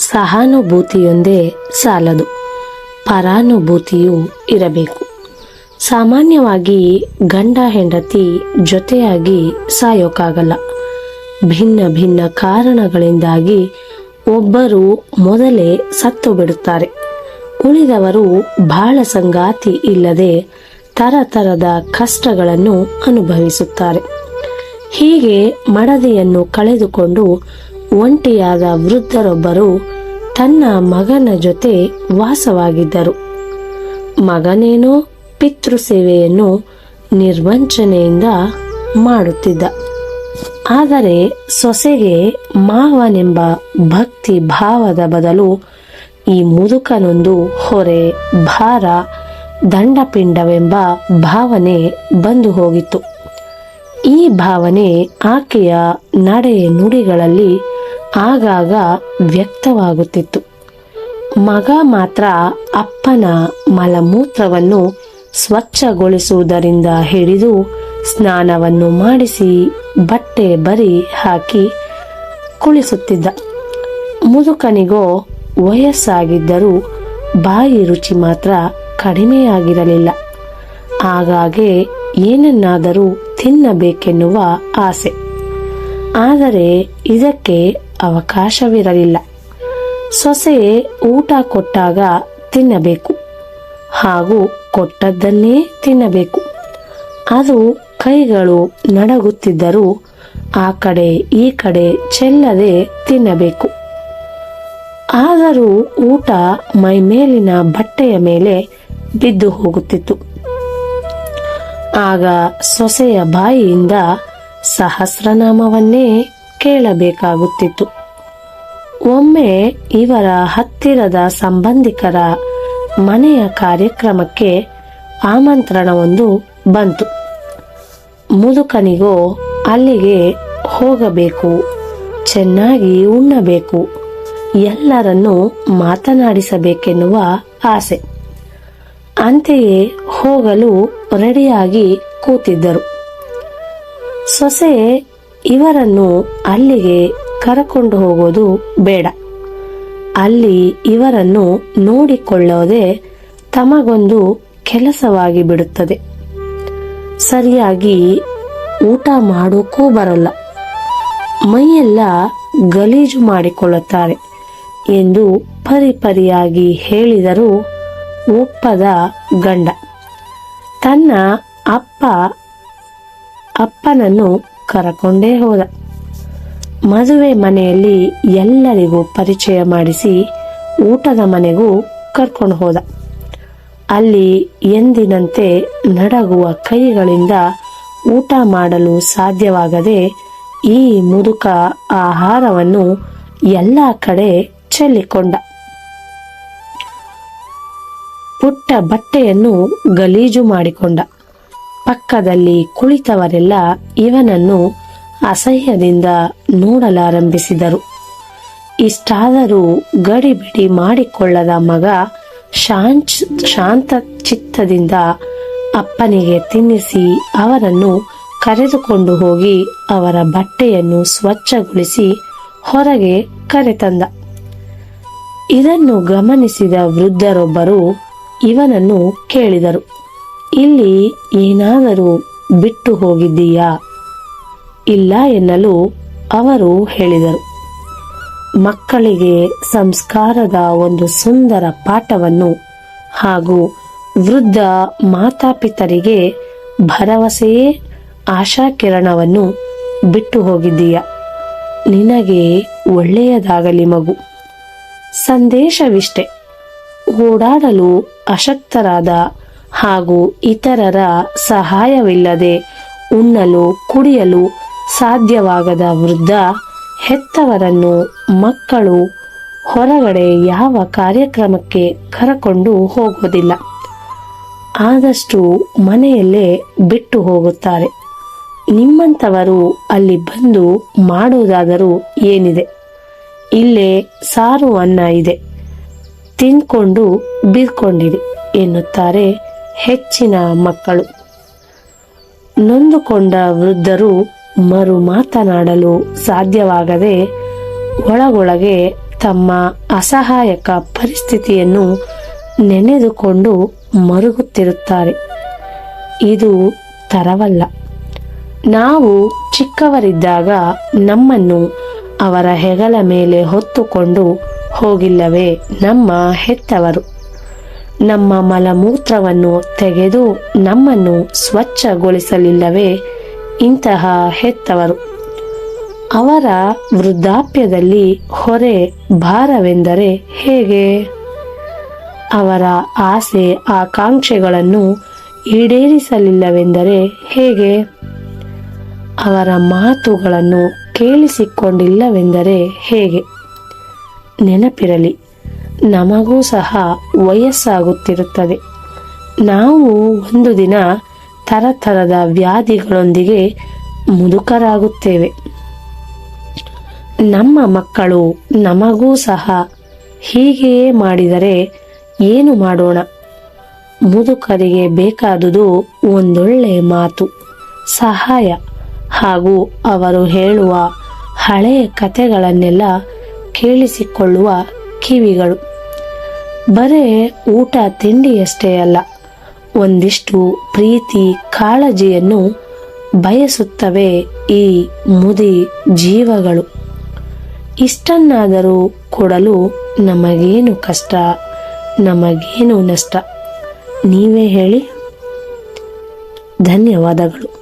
ಸಹಾನುಭೂತಿಯೊಂದೇ ಸಾಲದು, ಪರಾನುಭೂತಿಯೂ ಇರಬೇಕು. ಸಾಮಾನ್ಯವಾಗಿ ಗಂಡ ಹೆಂಡತಿ ಜೊತೆಯಾಗಿ ಸಾಯೋಕ್ಕಾಗಲ್ಲ. ಭಿನ್ನ ಭಿನ್ನ ಕಾರಣಗಳಿಂದಾಗಿ ಒಬ್ಬರು ಮೊದಲೇ ಸತ್ತು ಬಿಡುತ್ತಾರೆ. ಉಳಿದವರು ಬಾಳ ಸಂಗಾತಿ ಇಲ್ಲದೆ ತರತರದ ಕಷ್ಟಗಳನ್ನು ಅನುಭವಿಸುತ್ತಾರೆ. ಹೀಗೆ ಮಡದಿಯನ್ನು ಕಳೆದುಕೊಂಡು ಒಂಟಿಯಾದ ವೃದ್ಧರೊಬ್ಬರು ತನ್ನ ಮಗನ ಜೊತೆ ವಾಸವಾಗಿದ್ದರು. ಮಗನೇನೋ ಪಿತೃಸೇವೆಯನ್ನು ನಿರ್ವಂಚನೆಯಿಂದ ಮಾಡುತ್ತಿದ್ದ. ಆದರೆ ಸೊಸೆಗೆ ಮಾವನೆಂಬ ಭಕ್ತಿ ಭಾವದ ಬದಲು ಈ ಮುದುಕನೊಂದು ಹೊರೆ, ಭಾರ, ದಂಡಪಿಂಡವೆಂಬ ಭಾವನೆ ಬಂದು ಹೋಗಿತ್ತು. ಈ ಭಾವನೆ ಆಕೆಯ ನಡೆ ನುಡಿಗಳಲ್ಲಿ ಆಗಾಗ ವ್ಯಕ್ತವಾಗುತ್ತಿತ್ತು. ಮಗ ಮಾತ್ರ ಅಪ್ಪನ ಮಲಮೂತ್ರವನ್ನು ಸ್ವಚ್ಛಗೊಳಿಸುವುದರಿಂದ ಹಿಡಿದು ಸ್ನಾನವನ್ನು ಮಾಡಿಸಿ ಬಟ್ಟೆ ಬರಿ ಹಾಕಿ ಕುಳಿಸುತ್ತಿದ್ದ. ಮುದುಕನಿಗೋ ವಯಸ್ಸಾಗಿದ್ದರೂ ಬಾಯಿ ರುಚಿ ಮಾತ್ರ ಕಡಿಮೆಯಾಗಿರಲಿಲ್ಲ. ಆಗಾಗ್ಗೆ ಏನನ್ನಾದರೂ ತಿನ್ನಬೇಕೆನ್ನುವ ಆಸೆ. ಆದರೆ ಇದಕ್ಕೆ ಅವಕಾಶವಿರಲಿಲ್ಲ. ಸೊಸೆ ಊಟ ಕೊಟ್ಟಾಗ ತಿನ್ನಬೇಕು ಹಾಗೂ ಕೊಟ್ಟದ್ದನ್ನೇ ತಿನ್ನಬೇಕು. ಅದು ಕೈಗಳು ನಡಗುತ್ತಿದ್ದರೂ ಆ ಕಡೆ ಈ ಕಡೆ ಚೆಲ್ಲದೆ ತಿನ್ನಬೇಕು. ಆದರೂ ಊಟ ಮೈಮೇಲಿನ ಬಟ್ಟೆಯ ಮೇಲೆ ಬಿದ್ದು ಹೋಗುತ್ತಿತ್ತು. ಆಗ ಸೊಸೆಯ ಬಾಯಿಯಿಂದ ಸಹಸ್ರನಾಮವನ್ನೇ ಕೇಳಬೇಕಾಗುತ್ತಿತ್ತು. ಒಮ್ಮೆ ಇವರ ಹತ್ತಿರದ ಸಂಬಂಧಿಕರ ಮನೆಯ ಕಾರ್ಯಕ್ರಮಕ್ಕೆ ಆಮಂತ್ರಣವೊಂದು ಬಂತು. ಮುದುಕನಿಗೋ ಅಲ್ಲಿಗೆ ಹೋಗಬೇಕು, ಚೆನ್ನಾಗಿ ಉಣ್ಣಬೇಕು, ಎಲ್ಲರನ್ನೂ ಮಾತನಾಡಿಸಬೇಕೆನ್ನುವ ಆಸೆ. ಅಂತೆಯೇ ಹೋಗಲು ರೆಡಿಯಾಗಿ ಕೂತಿದ್ದರು. ಸೊಸೆ ಇವರನ್ನು ಅಲ್ಲಿಗೆ ಕರಕೊಂಡು ಹೋಗೋದು ಬೇಡ, ಅಲ್ಲಿ ಇವರನ್ನು ನೋಡಿಕೊಳ್ಳೋದೇ ತಮಗೊಂದು ಕೆಲಸವಾಗಿ ಬಿಡುತ್ತದೆ. ಸರಿಯಾಗಿ ಊಟ ಮಾಡೋಕ್ಕೂ ಬರಲ್ಲ, ಮೈಯೆಲ್ಲ ಗಲೀಜು ಮಾಡಿಕೊಳ್ಳುತ್ತಾರೆ ಎಂದು ಪರಿಪರಿಯಾಗಿ ಹೇಳಿದರೂ ಒಪ್ಪದ ಗಂಡ ತನ್ನ ಅಪ್ಪನನ್ನು ಕರಕೊಂಡೇ ಹೋದ. ಮದುವೆ ಮನೆಯಲ್ಲಿ ಎಲ್ಲರಿಗೂ ಪರಿಚಯ ಮಾಡಿಸಿ ಊಟದ ಮನೆಗೂ ಕರ್ಕೊಂಡು ಹೋದ. ಅಲ್ಲಿ ಎಂದಿನಂತೆ ನಡಗುವ ಕೈಗಳಿಂದ ಊಟ ಮಾಡಲು ಸಾಧ್ಯವಾಗದೆ ಈ ಮುದುಕ ಆಹಾರವನ್ನು ಎಲ್ಲ ಕಡೆ ಚೆಲ್ಲಿಕೊಂಡ. ಪುಟ್ಟ ಬಟ್ಟೆಯನ್ನು ಗಲೀಜು ಮಾಡಿಕೊಂಡ. ಪಕ್ಕದಲ್ಲಿ ಕುಳಿತವರೆಲ್ಲ ಇವನನ್ನು ಅಸಹ್ಯದಿಂದ ನೋಡಲಾರಂಭಿಸಿದರು. ಇಷ್ಟಾದರೂ ಗಡಿಬಿಡಿ ಮಾಡಿಕೊಳ್ಳದ ಮಗ ಶಾಂತ ಚಿತ್ತದಿಂದ ಅಪ್ಪನಿಗೆ ತಿನ್ನಿಸಿ ಅವರನ್ನು ಕರೆದುಕೊಂಡು ಹೋಗಿ ಅವರ ಬಟ್ಟೆಯನ್ನು ಸ್ವಚ್ಛಗೊಳಿಸಿ ಹೊರಗೆ ಕರೆತಂದ. ಇದನ್ನು ಗಮನಿಸಿದ ವೃದ್ಧರೊಬ್ಬರು ಇವನನ್ನು ಕೇಳಿದರು, ಇಲ್ಲಿ ಏನಾದರೂ ಬಿಟ್ಟು ಹೋಗಿದ್ದೀಯಾ? ಇಲ್ಲ ಎನ್ನಲು ಅವರು ಹೇಳಿದರು, ಮಕ್ಕಳಿಗೆ ಸಂಸ್ಕಾರದ ಒಂದು ಸುಂದರ ಪಾಠವನ್ನು ಹಾಗೂ ವೃದ್ಧ ಮಾತಾಪಿತರಿಗೆ ಭರವಸೆಯೇ ಆಶಾಕಿರಣವನ್ನು ಬಿಟ್ಟು ಹೋಗಿದ್ದೀಯ. ನಿನಗೆ ಒಳ್ಳೆಯದಾಗಲಿ ಮಗು. ಸಂದೇಶವಿಷ್ಟೆ, ಓಡಾಡಲು ಅಶಕ್ತರಾದ ಹಾಗೂ ಇತರರ ಸಹಾಯವಿಲ್ಲದೆ ಉಣ್ಣಲು ಕುಡಿಯಲು ಸಾಧ್ಯವಾಗದ ವೃದ್ಧ ಹೆತ್ತವರನ್ನು ಮಕ್ಕಳು ಹೊರಗಡೆ ಯಾವ ಕಾರ್ಯಕ್ರಮಕ್ಕೆ ಕರಕೊಂಡು ಹೋಗೋದಿಲ್ಲ. ಆದಷ್ಟು ಮನೆಯಲ್ಲೇ ಬಿಟ್ಟು ಹೋಗುತ್ತಾರೆ. ನಿಮ್ಮಂಥವರು ಅಲ್ಲಿ ಬಂದು ಮಾಡುವುದಾದರೂ ಏನಿದೆ? ಇಲ್ಲೇ ಸಾರು ಅನ್ನ ಇದೆ, ತಿಂದ್ಕೊಂಡು ಬೀರ್ಕೊಂಡಿರಿ ಎನ್ನುತ್ತಾರೆ ಹೆಚ್ಚಿನ ಮಕ್ಕಳು. ನೊಂದುಕೊಂಡ ವೃದ್ಧರು ಮರು ಮಾತನಾಡಲು ಸಾಧ್ಯವಾಗದೆ ಒಳಗೊಳಗೆ ತಮ್ಮ ಅಸಹಾಯಕ ಪರಿಸ್ಥಿತಿಯನ್ನು ನೆನೆದುಕೊಂಡು ಮರುಗುತ್ತಿರುತ್ತಾರೆ. ಇದು ತರವಲ್ಲ. ನಾವು ಚಿಕ್ಕವರಿದ್ದಾಗ ನಮ್ಮನ್ನು ಅವರ ಹೆಗಲ ಮೇಲೆ ಹೊತ್ತುಕೊಂಡು ಹೋಗಿಲ್ಲವೇ ನಮ್ಮ ಹೆತ್ತವರು? ನಮ್ಮ ಮಲಮೂತ್ರವನ್ನು ತೆಗೆದು ನಮ್ಮನ್ನು ಸ್ವಚ್ಛಗೊಳಿಸಲಿಲ್ಲವೇ ಇಂತಹ ಹೆತ್ತವರು? ಅವರ ವೃದ್ಧಾಪ್ಯದಲ್ಲಿ ಹೊರೆ ಭಾರವೆಂದರೆ ಹೇಗೆ? ಅವರ ಆಸೆ ಆಕಾಂಕ್ಷೆಗಳನ್ನು ಈಡೇರಿಸಲಿಲ್ಲವೆಂದರೆ ಹೇಗೆ? ಅವರ ಮಾತುಗಳನ್ನು ಕೇಳಿಸಿಕೊಂಡಿಲ್ಲವೆಂದರೆ ಹೇಗೆ? ನೆನಪಿರಲಿ, ನಮಗೂ ಸಹ ವಯಸ್ಸಾಗುತ್ತಿರುತ್ತದೆ. ನಾವು ಒಂದು ದಿನ ತರತರದ ವ್ಯಾಧಿಗಳೊಂದಿಗೆ ಮುದುಕರಾಗುತ್ತೇವೆ. ನಮ್ಮ ಮಕ್ಕಳು ನಮಗೂ ಸಹ ಹೀಗೆಯೇ ಮಾಡಿದರೆ ಏನು ಮಾಡೋಣ? ಮುದುಕರಿಗೆ ಬೇಕಾದುದು ಒಂದೊಳ್ಳೆ ಮಾತು, ಸಹಾಯ ಹಾಗೂ ಅವರು ಹೇಳುವ ಹಳೆಯ ಕಥೆಗಳನ್ನೆಲ್ಲ ಕೇಳಿಸಿಕೊಳ್ಳುವ ಕಿವಿಗಳು. ಬರೇ ಊಟ ತಿಂಡಿಯಷ್ಟೇ ಅಲ್ಲ, ಒಂದಿಷ್ಟು ಪ್ರೀತಿ ಕಾಳಜಿಯನ್ನು ಬಯಸುತ್ತವೆ ಈ ಮುದಿ ಜೀವಗಳು. ಇಷ್ಟನ್ನಾದರೂ ಕೊಡಲು ನಮಗೇನು ಕಷ್ಟ, ನಮಗೇನು ನಷ್ಟ? ನೀವೇ ಹೇಳಿ. ಧನ್ಯವಾದಗಳು.